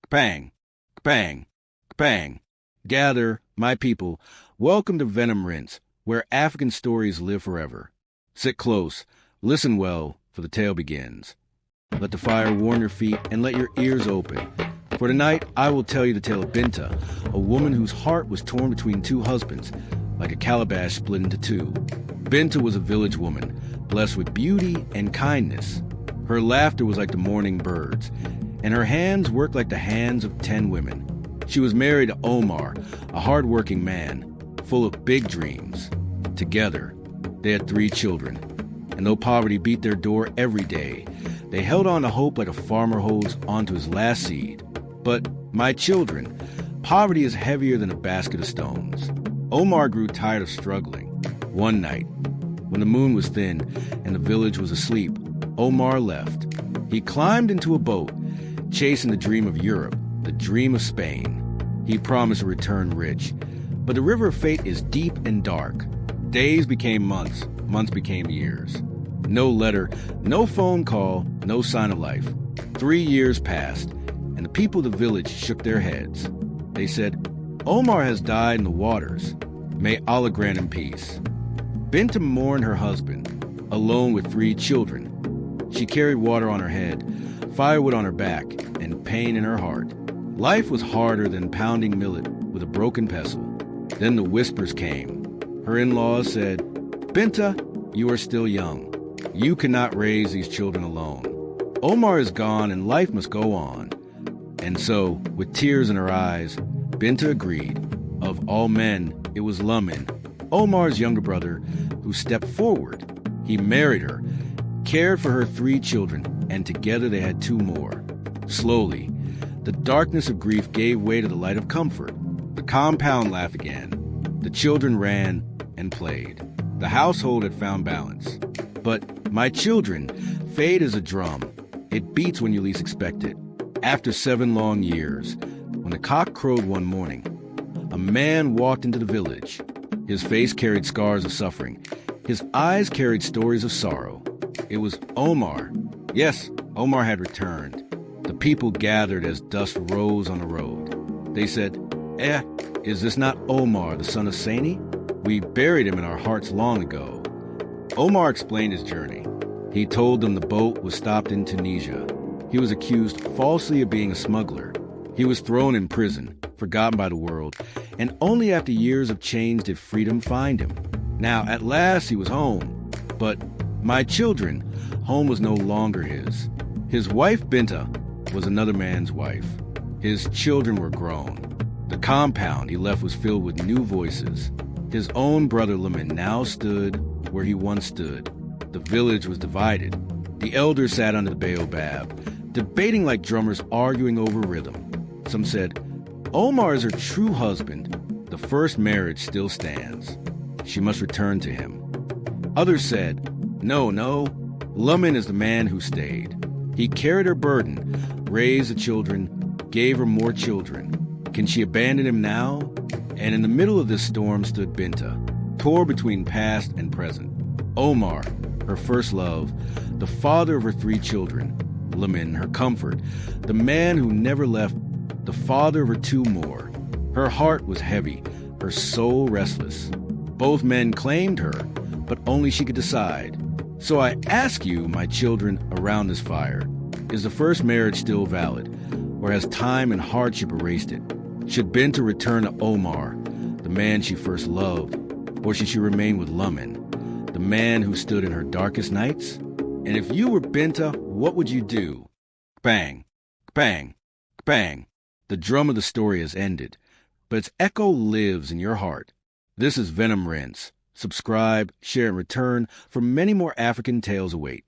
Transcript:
Bang, bang, bang. Gather, my people, welcome to Venom Rinse, where African stories live forever. Sit close, listen well, for the tale begins. Let the fire warm your feet and let your ears open. For tonight, I will tell you the tale of Binta, a woman whose heart was torn between two husbands, like a calabash split into two. Binta was a village woman, blessed with beauty and kindness. Her laughter was like the morning birds, and her hands worked like the hands of 10 women. She was married to Omar, a hard-working man, full of big dreams. Together, they had 3 children, and though poverty beat their door every day, they held on to hope like a farmer holds onto his last seed. But, my children, poverty is heavier than a basket of stones. Omar grew tired of struggling. One night, when the moon was thin and the village was asleep, Omar left. He climbed into a boat, chasing the dream of Europe, the dream of Spain. He promised to return rich. But the river of fate is deep and dark. Days became months, months became years. No letter, no phone call, no sign of life. 3 years passed, and the people of the village shook their heads. They said, Omar has died in the waters. May Allah grant him peace. Binta mourned her husband, alone with 3 children. She carried water on her head, firewood on her back, and pain in her heart. Life was harder than pounding millet with a broken pestle. Then the whispers came. Her in-laws said, Binta, you are still young. You cannot raise these children alone. Omar is gone and life must go on. And so, with tears in her eyes, Binta agreed. Of all men, it was Lamin, Omar's younger brother, who stepped forward. He married her, cared for her 3 children, and together they had 2 more. Slowly, the darkness of grief gave way to the light of comfort. The compound laughed again. The children ran and played. The household had found balance. But, my children, fate is a drum. It beats when you least expect it. After 7 long years, when the cock crowed one morning, a man walked into the village. His face carried scars of suffering. His eyes carried stories of sorrow. It was Omar. Yes, Omar had returned. The people gathered as dust rose on the road. They said, is this not Omar, the son of Saini? We buried him in our hearts long ago. Omar explained his journey. He told them the boat was stopped in Tunisia. He was accused falsely of being a smuggler. He was thrown in prison, forgotten by the world, and only after years of change did freedom find him. Now, at last, he was home. But, my children, home was no longer his. His wife, Binta, was another man's wife. His children were grown. The compound he left was filled with new voices. His own brother Lamin now stood where he once stood. The village was divided. The elders sat under the baobab, debating like drummers arguing over rhythm. Some said, Omar is her true husband. The first marriage still stands. She must return to him. Others said, no, Lamin is the man who stayed. He carried her burden, raised the children, gave her more children. Can she abandon him now? And in the middle of this storm stood Binta, torn between past and present. Omar, her first love, the father of her 3 children. Lamin, her comfort, the man who never left, the father of her 2 more. Her heart was heavy, her soul restless. Both men claimed her, but only she could decide. So I ask you, my children, around this fire, is the first marriage still valid, or has time and hardship erased it? Should Binta return to Omar, the man she first loved, or should she remain with Lamin, the man who stood in her darkest nights? And if you were Binta, what would you do? Bang, bang, bang. The drum of the story has ended, but its echo lives in your heart. This is Venom Rinse. Subscribe, share, and return for many more African tales await.